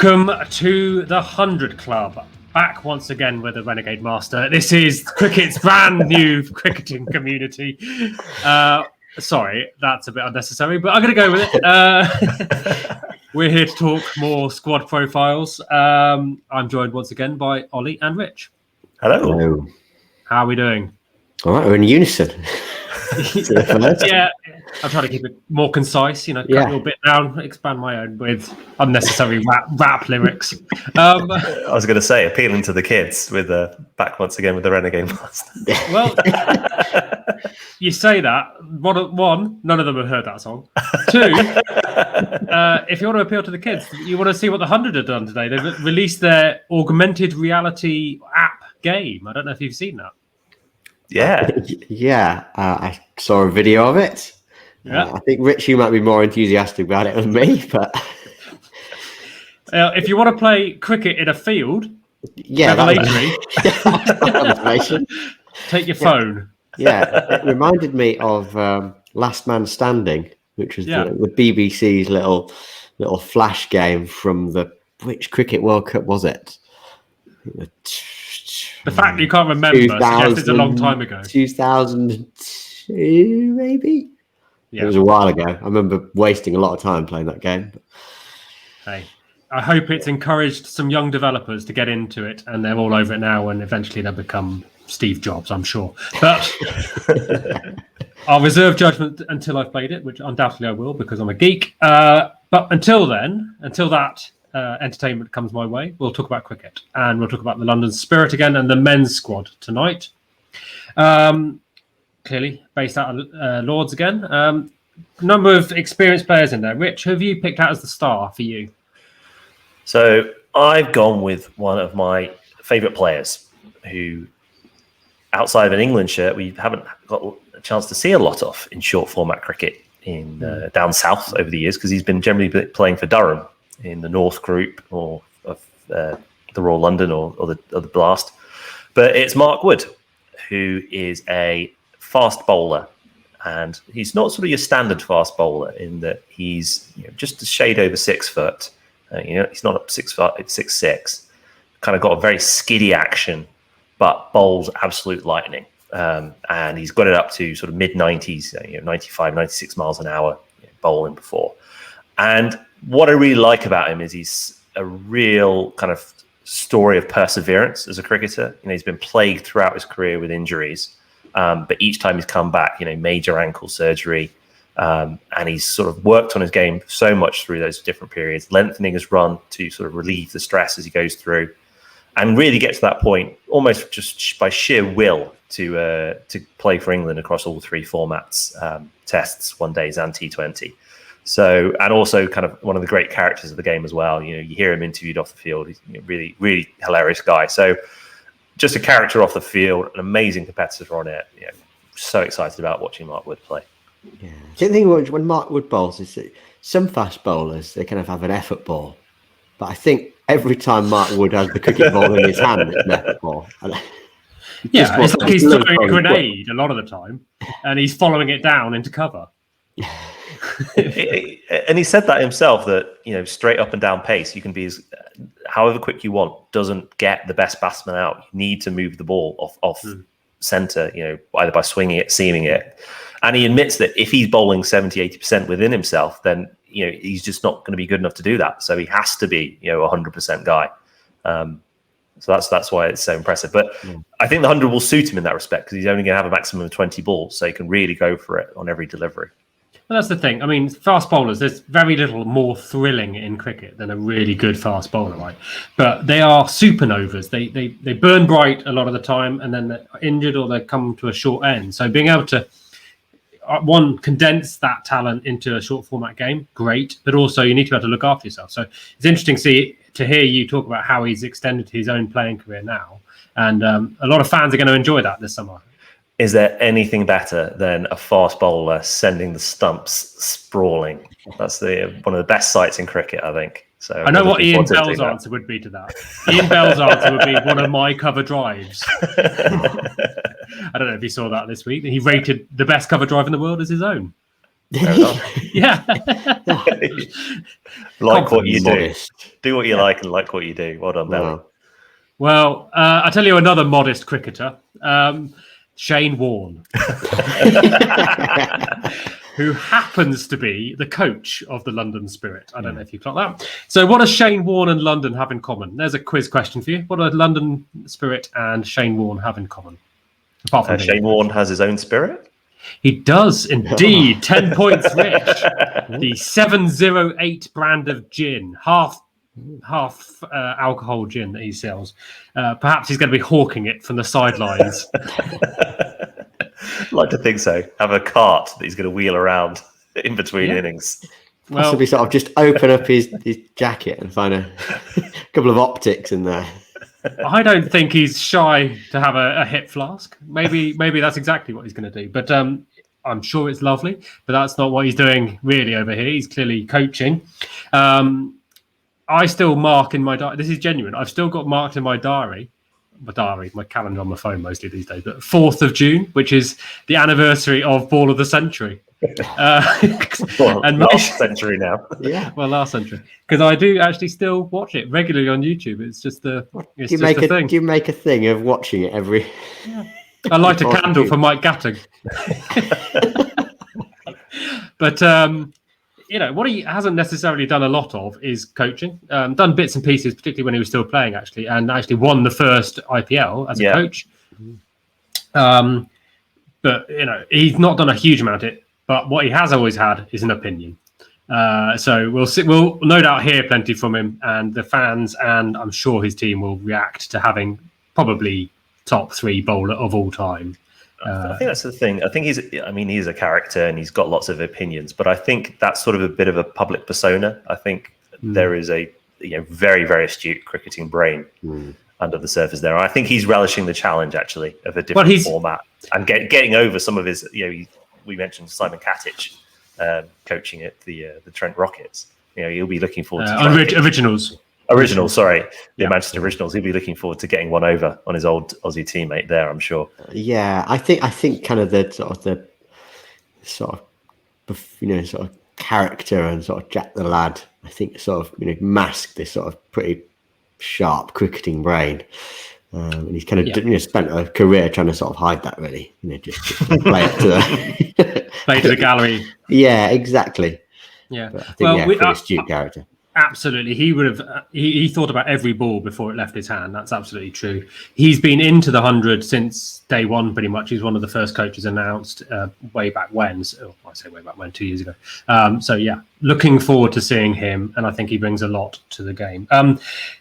Welcome to the 100 Club. Back once again with the Renegade Master. This is cricket's brand new cricketing community. Sorry, that's a bit unnecessary, but I'm going to go with it. We're here to talk more squad profiles. I'm joined once again by Oli and Rich. Hello. How are we doing? All right, we're in unison. Yeah, I'm trying to keep it more concise, cut your bit down, expand my own with unnecessary rap lyrics. I was going to say, appealing to the kids with back once again with the Renegade Master. Well, you say that. One, none of them have heard that song. Two, if you want to appeal to the kids, you want to see what the 100 have done today. They've released their augmented reality app game. I don't know if you've seen that. Yeah. I saw a video of it. Yeah. I think Rich, you might be more enthusiastic about it than me, but if you want to play cricket in a field, take your phone. Yeah, it reminded me of Last Man Standing, which was the BBC's little flash game from which Cricket World Cup was it? The fact that you can't remember suggests it's a long time ago. 2002, maybe? Yeah. It was a while ago. I remember wasting a lot of time playing that game. Hey, I hope it's encouraged some young developers to get into it, and they're all over it now, and eventually they'll become Steve Jobs, I'm sure. But I'll reserve judgment until I've played it, which undoubtedly I will because I'm a geek. But until that entertainment comes my way, we'll talk about cricket, and we'll talk about the London Spirit again and the men's squad tonight. Clearly based out of Lords again. Number of experienced players in there. Rich, who have you picked out as the star for you? So I've gone with one of my favourite players who, outside of an England shirt, we haven't got a chance to see a lot of in short format cricket in down south over the years, because he's been generally playing for Durham in the North Group or of the Royal London or the Blast. But it's Mark Wood, who is a fast bowler, and he's not sort of your standard fast bowler in that he's just a shade over 6 foot. He's not up 6 foot, it's 6'6". Kind of got a very skiddy action, but bowls absolute lightning. And he's got it up to sort of mid 90s, 95, 96 miles an hour bowling before. And what I really like about him is he's a real kind of story of perseverance as a cricketer. He's been plagued throughout his career with injuries, but each time he's come back, major ankle surgery, and he's sort of worked on his game so much through those different periods, lengthening his run to sort of relieve the stress as he goes through, and really get to that point almost just by sheer will to play for England across all 3 formats: Tests, One Days, and T20. So, and also kind of one of the great characters of the game as well. You hear him interviewed off the field. He's a really, really hilarious guy. So just a character off the field, an amazing competitor on it. So excited about watching Mark Wood play. Yeah. The thing when Mark Wood bowls is that some fast bowlers, they kind of have an effort ball. But I think every time Mark Wood has the cricket ball in his hand, it's an effort ball. Yeah, it's like he's throwing a grenade a lot of the time, and he's following it down into cover. And he said that himself, that straight up and down pace, you can be however quick you want, doesn't get the best batsman out. You need to move the ball off centre, either by swinging it, seaming it. And he admits that if he's bowling 70-80% within himself, then he's just not going to be good enough to do that. So he has to be 100% guy. So that's why it's so impressive. But I think the 100 will suit him in that respect, because he's only going to have a maximum of 20 balls, so he can really go for it on every delivery. Well, that's the thing. I mean, fast bowlers, there's very little more thrilling in cricket than a really good fast bowler, right? But they are supernovas. They burn bright a lot of the time, and then they're injured or they come to a short end. So being able to, one, condense that talent into a short format game, great. But also you need to be able to look after yourself. So it's interesting to hear you talk about how he's extended his own playing career now. And a lot of fans are going to enjoy that this summer. Is there anything better than a fast bowler sending the stumps sprawling? That's one of the best sights in cricket, I think. So I know what Ian Bell's answer would be to that. Ian Bell's answer would be one of my cover drives. I don't know if you saw that this week. He rated the best cover drive in the world as his own. Fair enough. Yeah. Like what you Modest. do. Do what you like and like what you do. Well done, Belly. Wow. Well, I'll tell you another modest cricketer, Shane Warne, who happens to be the coach of the London Spirit. I don't know if you clock that. So what does Shane Warne and London have in common? There's a quiz question for you. What do London Spirit and Shane Warne have in common? Apart from Shane Warne has his own spirit? He does indeed. 10 points, Rich. The 708 brand of gin, half alcohol gin that he sells. Perhaps he's going to be hawking it from the sidelines. I'd like to think so. Have a cart that he's going to wheel around in between innings. Well, possibly sort of just open up his jacket and find a couple of optics in there. I don't think he's shy to have a hip flask. Maybe that's exactly what he's going to do. But I'm sure it's lovely. But that's not what he's doing really over here. He's clearly coaching. I still mark in my diary. This is genuine. I've still got marked in my diary, my calendar on my phone mostly these days, but 4th of June, which is the anniversary of Ball of the Century. And last century now. Yeah. Well, last century. Because I do actually still watch it regularly on YouTube. It's just the thing. Do you make a thing of watching it every... Yeah. I light a candle for Mike Gatting. But... what he hasn't necessarily done a lot of is coaching. Done bits and pieces, particularly when he was still playing, actually, and actually won the first IPL as a coach. But he's not done a huge amount of it. But what he has always had is an opinion. So we'll no doubt hear plenty from him, and the fans, and I'm sure his team will react to having probably top 3 bowler of all time. I think that's the thing. I think he's a character and he's got lots of opinions, but I think that's sort of a bit of a public persona. I think there is a very, very astute cricketing brain under the surface there. And I think he's relishing the challenge actually of a different format and getting over some of his. We mentioned Simon Katich coaching at the Trent Rockets. He'll be looking forward to originals. The Manchester Originals. He'll be looking forward to getting one over on his old Aussie teammate there, I'm sure. Yeah, I think kind of the sort of character and sort of Jack the Lad, I think sort of mask this sort of pretty sharp cricketing brain. And he's kind of spent a career trying to sort of hide that, really. Just play it to play to the gallery. Yeah, exactly. Yeah, but I think pretty astute character. Absolutely. He would have. He thought about every ball before it left his hand. That's absolutely true. He's been into the 100 since day one, pretty much. He's one of the first coaches announced way back when. I say way back when, 2 years ago. So yeah, looking forward to seeing him, and I think he brings a lot to the game.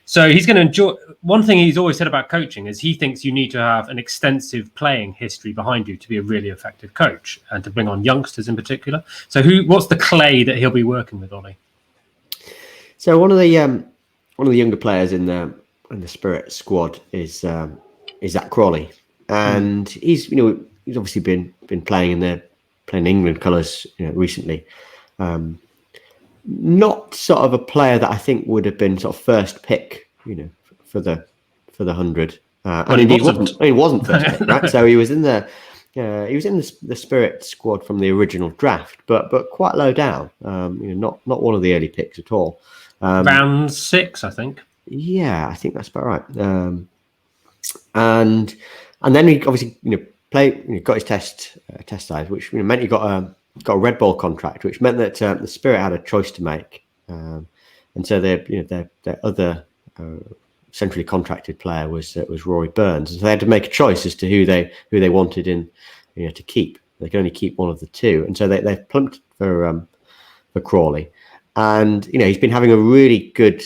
So he's going to enjoy. One thing he's always said about coaching is he thinks you need to have an extensive playing history behind you to be a really effective coach, and to bring on youngsters in particular. So what's the clay that he'll be working with, Ollie? So one of the younger players in the Spirit squad is Zach Crawley, and he's obviously been playing in England colours recently. Not sort of a player that I think would have been sort of first pick for the 100. And indeed he wasn't first pick, right? So he was in the Spirit squad from the original draft, but quite low down. Not one of the early picks at all. Round 6, I think. Yeah, I think that's about right. And then he obviously got his test size, which meant he got a red ball contract, which meant that the Spirit had a choice to make, and so their other centrally contracted player was Rory Burns, and so they had to make a choice as to who they wanted to keep. They could only keep one of the two, and so they plumped for Crawley. And he's been having a really good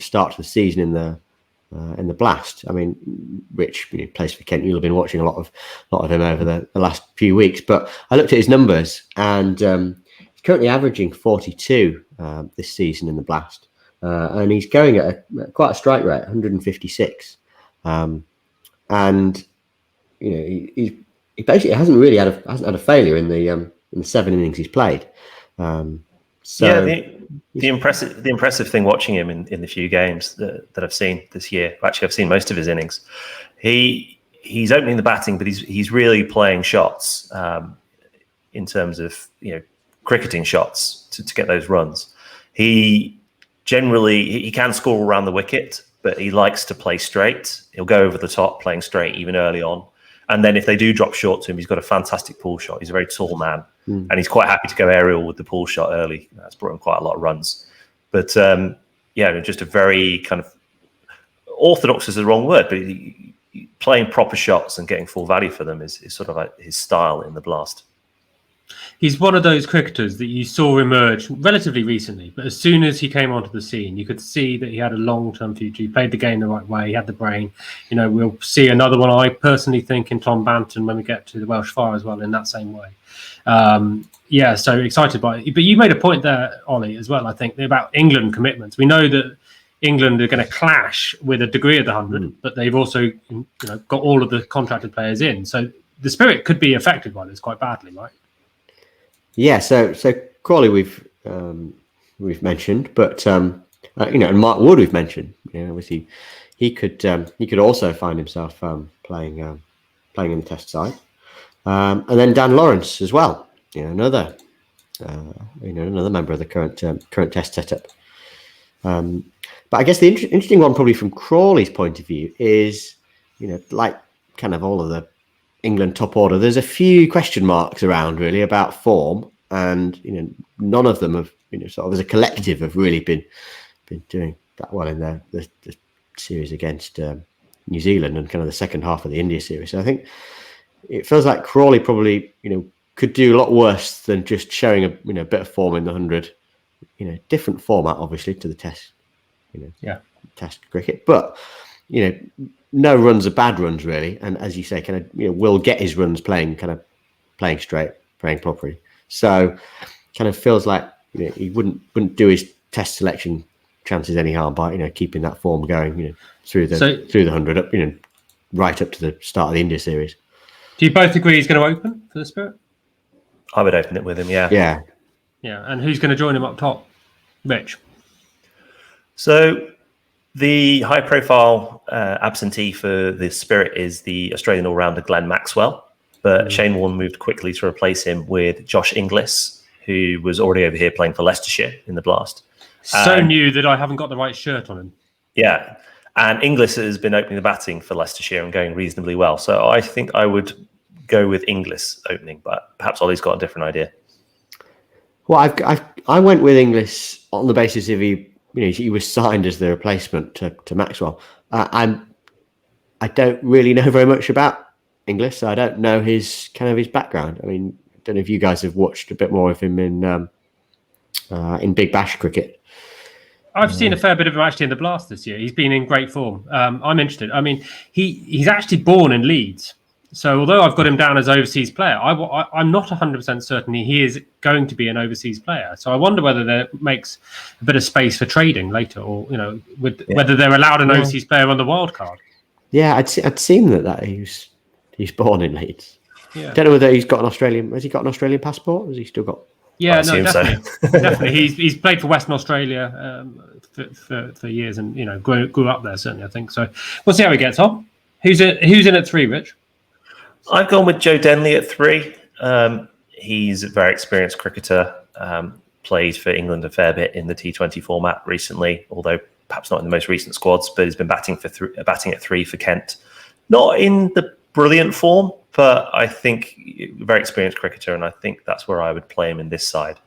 start to the season in the Blast. I mean, Rich plays for Kent. You'll have been watching a lot of him over the last few weeks. But I looked at his numbers, and he's currently averaging 42 this season in the Blast, and he's going at quite a strike rate, 156. And he basically hasn't had a failure in the 7 innings he's played. So the impressive thing watching him in the few games that I've seen this year. Actually, I've seen most of his innings. He's opening the batting, but he's really playing shots in terms of cricketing shots to get those runs. He can score around the wicket, but he likes to play straight. He'll go over the top playing straight even early on. And then if they do drop short to him, he's got a fantastic pull shot. He's a very tall man, and he's quite happy to go aerial with the pull shot early. That's brought him quite a lot of runs. But just a very kind of orthodox is the wrong word, but playing proper shots and getting full value for them is sort of like his style in the Blast. He's one of those cricketers that you saw emerge relatively recently, but as soon as he came onto the scene, you could see that he had a long-term future. He played the game the right way. He had the brain. We'll see another one, I personally think, in Tom Banton when we get to the Welsh Fire as well in that same way. So excited by it. But you made a point there, Ollie, as well, I think, about England commitments. We know that England are going to clash with a degree of the 100, but they've also got all of the contracted players in. So the spirit could be affected by this quite badly, right? Yeah, so Crawley we've mentioned, but and Mark Wood we've mentioned. Obviously he could also find himself playing in the Test side, and then Dan Lawrence as well. Another member of the current Test setup. But I guess the interesting one, probably from Crawley's point of view, is like kind of all of the England top order, there's a few question marks around really about form, and none of them have sort of as a collective have really been doing that well in the series against New Zealand and kind of the second half of the India series. So I think it feels like Crawley probably could do a lot worse than just showing a bit of form in the 100. Different format obviously to the Test, Test cricket, but no runs are bad runs really, and as you say, kind of will get his runs playing straight, playing properly. So kind of feels like he wouldn't do his Test selection chances any harm by keeping that form going through the 100 up right up to the start of the India series. Do you both agree he's going to open for the Spirit? I would open it with him. Yeah. And who's going to join him up top? Rich. So the high-profile absentee for the Spirit is the Australian all-rounder Glenn Maxwell, but Shane Warne moved quickly to replace him with Josh Inglis, who was already over here playing for Leicestershire in the Blast. So new that I haven't got the right shirt on him. Yeah, and Inglis has been opening the batting for Leicestershire and going reasonably well. So I think I would go with Inglis opening, but perhaps Ollie's got a different idea. Well, I went with Inglis on the basis of he was signed as the replacement to Maxwell. I don't really know very much about Inglis, so I don't know his background. I mean, I don't know if you guys have watched a bit more of him in Big Bash cricket. I've seen a fair bit of him actually in the Blast this year. He's been in great form. I'm interested. I mean, he's actually born in Leeds. So although I've got him down as overseas player, I'm not 100% certain he is going to be an overseas player. So I wonder whether that makes a bit of space for trading later, or whether they're allowed an overseas player on the wild card. Yeah, I'd seen that he's born in Leeds. Yeah. Don't know whether he's got an Australian. Has he got an Australian passport? Or has he still got? Yeah, no, definitely, definitely. He's played for Western Australia for years, and grew up there certainly. I think so. We'll see how he gets on. Who's in at 3, Rich? I've gone with Joe Denley at 3. He's a very experienced cricketer. Played for England a fair bit in the T20 format recently, although perhaps not in the most recent squads. But he's been batting at 3 for Kent. Not in the brilliant form, but I think a very experienced cricketer, and I think that's where I would play him in this side.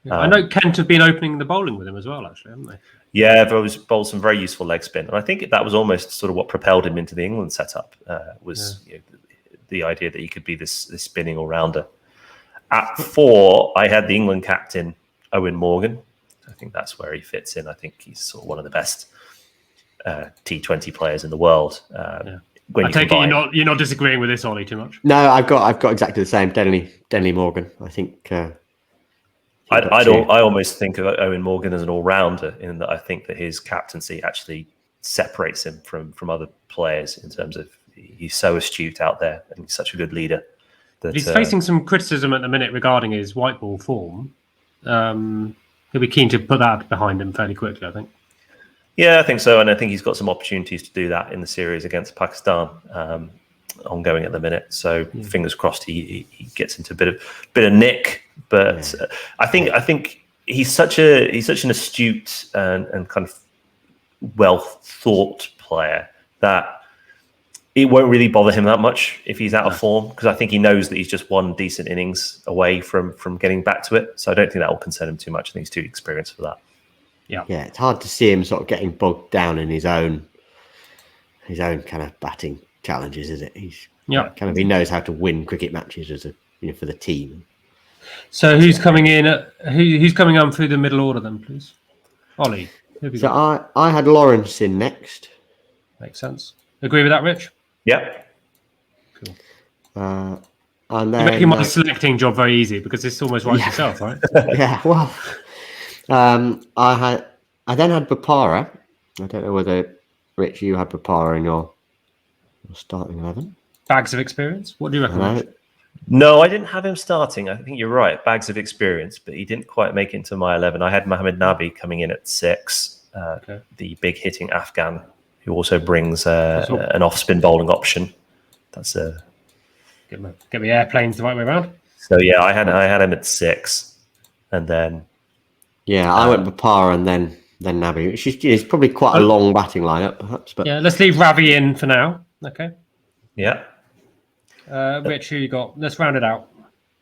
I know Kent have been opening the bowling with him as well, actually, haven't they? Yeah, there was bowled some very useful leg spin, and I think that was almost sort of what propelled him into the England setup. The idea that he could be this spinning all-rounder. At 4, I had the England captain, Owen Morgan. I think that's where he fits in. I think he's sort of one of the best T20 players in the world. I take it you're not disagreeing with this, Ollie, too much? No, I've got exactly the same. Denley Morgan. I think. I almost think of Owen Morgan as an all-rounder, in that I think that his captaincy actually separates him from other players in terms of he's so astute out there and he's such a good leader. That, he's facing some criticism at the minute regarding his white ball form. He'll be keen to put that behind him fairly quickly, I think. Yeah, I think so, and I think he's got some opportunities to do that in the series against Pakistan. ongoing at the minute. So fingers crossed he gets into a bit of nick. But I think he's such an astute and kind of well thought player that it won't really bother him that much if he's out of form, because I think he knows that he's just one decent innings away from getting back to it. So I don't think that will concern him too much. I think he's too experienced for that. Yeah, it's hard to see him sort of getting bogged down in his own kind of batting challenges, is it? He's he knows how to win cricket matches as for the team. So who's coming in? Who's coming on through the middle order then, please? Ollie. So I had Lawrence in next. Makes sense. Agree with that, Rich? Yep. Cool. And then you're making my selecting job very easy because it's almost right yourself, right? Yeah. Well, I then had Bopara. I don't know whether Rich, you had Bopara in your starting 11. Bags of experience. What do you reckon? No, I didn't have him starting. I think you're right. Bags of experience, but he didn't quite make it into my 11. I had Mohammad Nabi coming in at 6, the big hitting Afghan, who also brings an off-spin bowling option. That's get me airplanes the right way around. So yeah, I had him at 6, and then I went Bopara and then Nabi. It's probably quite a long batting lineup, perhaps. But let's leave Ravi in for now. Okay. Yeah. Rich, who you got? Let's round it out.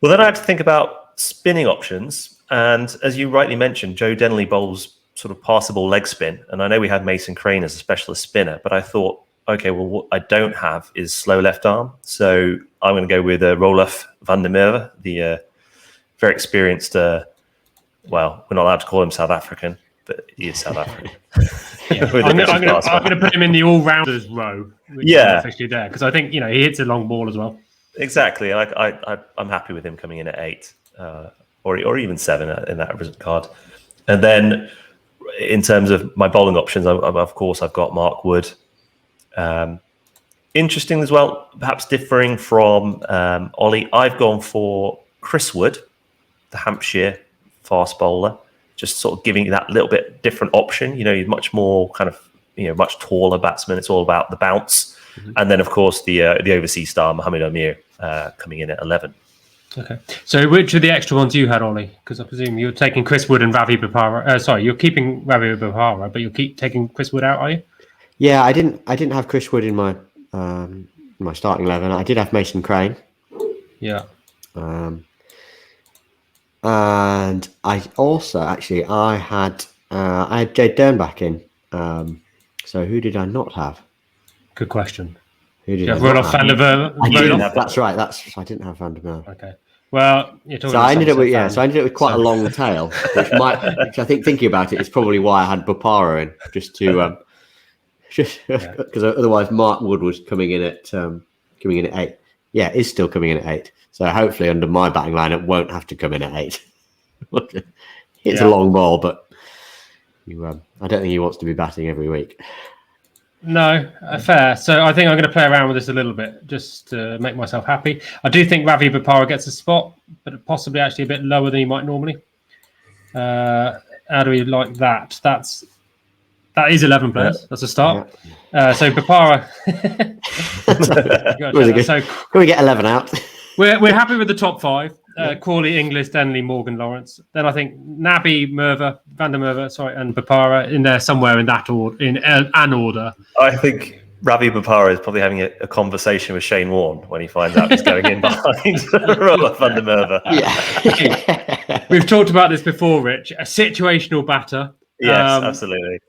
Well, then I had to think about spinning options, and as you rightly mentioned, Joe Denley bowls sort of passable leg spin, and I know we had Mason Crane as a specialist spinner, but I thought, okay, well, what I don't have is slow left arm, so I'm going to go with Roelof van der Merwe, the very experienced. Well, we're not allowed to call him South African, but he is South African. I'm going to put him in the all-rounders row. Officially there, because I think he hits a long ball as well. Exactly, I'm happy with him coming in at 8, or even 7 in that card. And then in terms of my bowling options, of course I've got Mark Wood. Interesting as well, perhaps differing from Ollie. I've gone for Chris Wood, the Hampshire fast bowler, just sort of giving you that little bit different option. He's much more kind of much taller batsman. It's all about the bounce. And then, of course, the overseas star, Mohammad Amir, coming in at 11. Okay. So which of the extra ones you had, Ollie? Because I presume you're taking Chris Wood and Ravi Bopara. You're keeping Ravi Bopara, but you'll keep taking Chris Wood out, are you? Yeah, I didn't have Chris Wood in my starting 11. I did have Mason Crane. Yeah. And I also I had Jade Dernbach in. So who did I not have? Good question. Who did I not have? Van der Merwe? I didn't have. That's right. I didn't have Van der Merwe. Okay. Well, you're talking. So I ended up with quite a long tail, which I think thinking about it is probably why I had Bopara in, just because otherwise Mark Wood was coming in at 8. Yeah, is still coming in at 8. So hopefully under my batting lineup won't have to come in at 8. It's a long ball, but I don't think he wants to be batting every week. No, fair. So I think I'm going to play around with this a little bit just to make myself happy. I do think Ravi Bopara gets a spot, but possibly actually a bit lower than he might normally. How do we like that? That is 11 players. That's a start. Yeah. So Bopara. Can we get 11 out? We're happy with the top 5. Crawley, Inglis, Denley, Morgan, Lawrence. Then I think Nabi, Van der Merwe, and Bopara in there somewhere in that order, in an order. I think Ravi Bopara is probably having a conversation with Shane Warne when he finds out he's going in behind Roelof van der Merwe. Yeah. We've talked about this before, Rich. A situational batter. Yes, absolutely.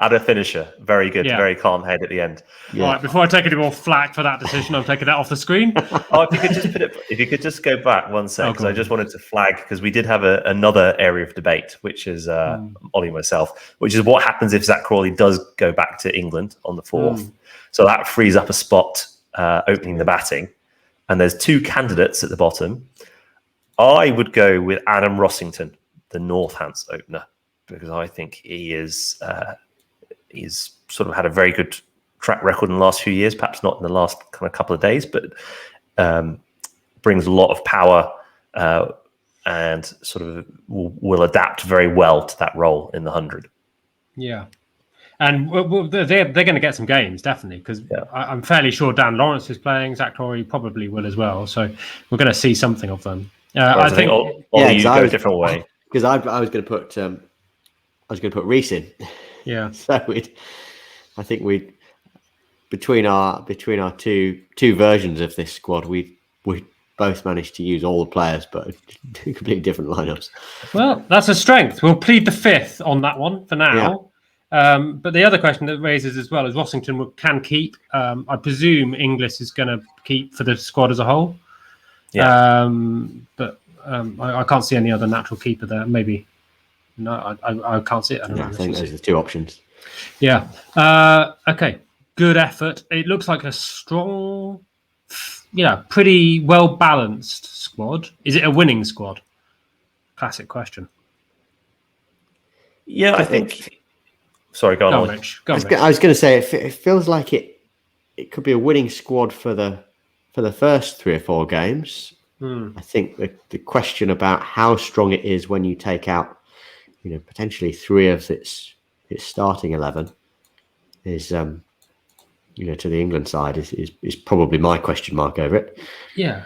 Add a finisher. Very good. Very calm head at the end. Yeah. Right, before I take any more flack for that decision, I'm taking that off the screen. If you could just go back one sec, because I just wanted to flag, because we did have another area of debate, which is Ollie and myself, which is what happens if Zach Crawley does go back to England on the 4th. So that frees up a spot opening the batting. And there's 2 candidates at the bottom. I would go with Adam Rossington, the Northants opener, because I think he is... he's sort of had a very good track record in the last few years, perhaps not in the last kind of couple of days, but brings a lot of power and sort of will adapt very well to that role in the 100. Yeah. And they're going to get some games, definitely, because I'm fairly sure Dan Lawrence is playing. Zach Crawley probably will as well. So we're going to see something of them. I think you go a different way. Because I was going to put Reece in. Yeah. So I think we between our two versions of this squad, we both managed to use all the players, but two completely different lineups. Well, that's a strength. We'll plead the fifth on that one for now. Yeah. But the other question that raises as well is Rossington can keep. I presume Inglis is going to keep for the squad as a whole. Yeah. But I can't see any other natural keeper there. Maybe. No, I can't see it. I think those are the two options. Yeah. Okay. Good effort. It looks like a strong, pretty well-balanced squad. Is it a winning squad? Classic question. Yeah, I think... Sorry, go on, Rich. I was going to say it feels like it could be a winning squad for the first 3 or 4 games. I think the question about how strong it is when you take out, potentially 3 of its starting 11 is, to the England side is probably my question mark over it. Yeah.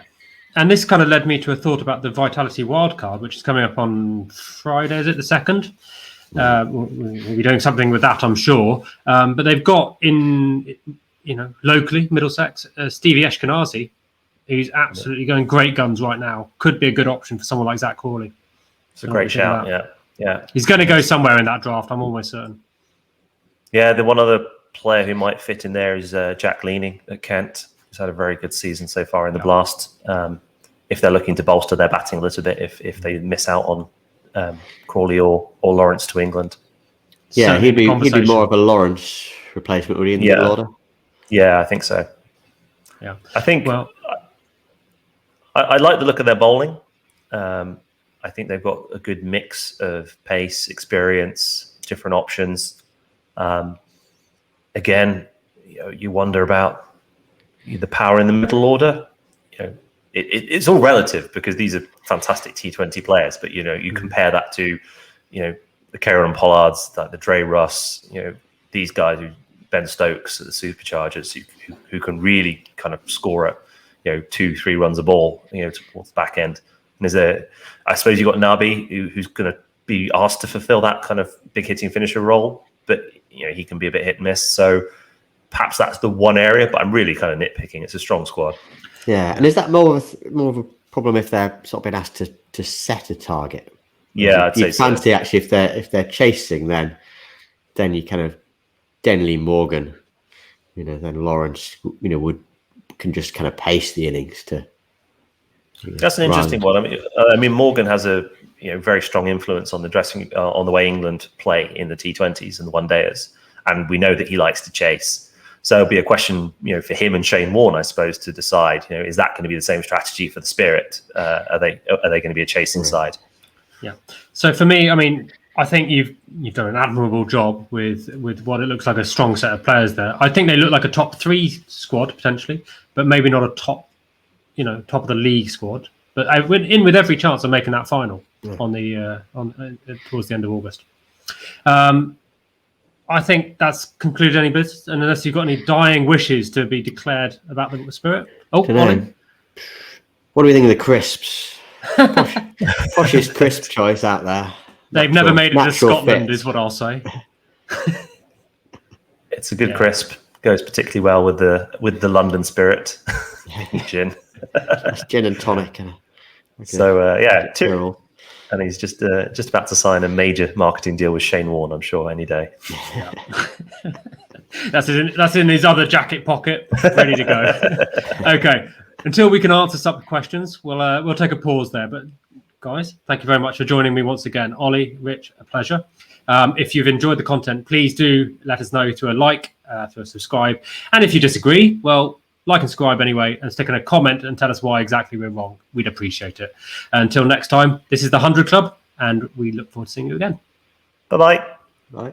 And this kind of led me to a thought about the Vitality wildcard, which is coming up on Friday. Is it the 2nd? We'll be doing something with that, I'm sure. But they've got locally, Middlesex, Stevie Eshkenazi, who's absolutely going great guns right now. Could be a good option for someone like Zach Crawley. It's a great shout, yeah. He's going to go somewhere in that draft, I'm almost certain. Yeah, the one other player who might fit in there is Jack Leaning at Kent. He's had a very good season so far in the Blast. If they're looking to bolster their batting a little bit, if they miss out on Crawley or Lawrence to England. Yeah, he'd be more of a Lawrence replacement, would he, in the middle order? Yeah, I think so. Yeah, I think. Well, I like the look of their bowling. I think they've got a good mix of pace, experience, different options. Again, you wonder about the power in the middle order. It's all relative because these are fantastic T20 players, but you compare that to the Cameron Pollards, the Dre Russ, these guys, Ben Stokes, the superchargers who can really kind of score at 2-3 runs a ball towards the back end. And I suppose you've got Nabi who's going to be asked to fulfill that kind of big hitting finisher role, but he can be a bit hit and miss. So perhaps that's the one area, but I'm really kind of nitpicking. It's a strong squad. Yeah, and is that more of a problem if they're sort of being asked to set a target? Yeah, I'd say fancy so. Actually, if they're chasing, then you kind of Denley, Morgan, then Lawrence, can just kind of pace the innings to. That's an interesting one. I mean, Morgan has a very strong influence on the on the way England play in the T20s and the one-dayers, and we know that he likes to chase. So it'll be a question, for him and Shane Warne, I suppose, to decide, is that going to be the same strategy for the Spirit? Are they going to be a chasing side? Yeah. So for me, I think you've done an admirable job with what it looks like a strong set of players there. I think they look like a top 3 squad potentially, but maybe not a top of the league squad. But I went in with every chance of making that final towards the end of August. I think that's concluded any business, and unless you've got any dying wishes to be declared about the Spirit. Oh, Ollie. What do we think of the crisps? Poshest crisp choice out there. They've never made it to Scotland, is what I'll say. It's a good crisp. Goes particularly well with the London Spirit gin. That's gin and tonic. Terrible. And he's just about to sign a major marketing deal with Shane Warne, I'm sure, any day. Yeah. That's in his other jacket pocket, ready to go. Okay. Until we can answer some questions, we'll take a pause there. But guys, thank you very much for joining me once again. Ollie, Rich, a pleasure. If you've enjoyed the content, please do let us know through a like, through a subscribe. And if you disagree, well, like and subscribe anyway, and stick in a comment and tell us why exactly we're wrong. We'd appreciate it. Until next time, this is the 100 Club, and we look forward to seeing you again. Bye-bye. Bye.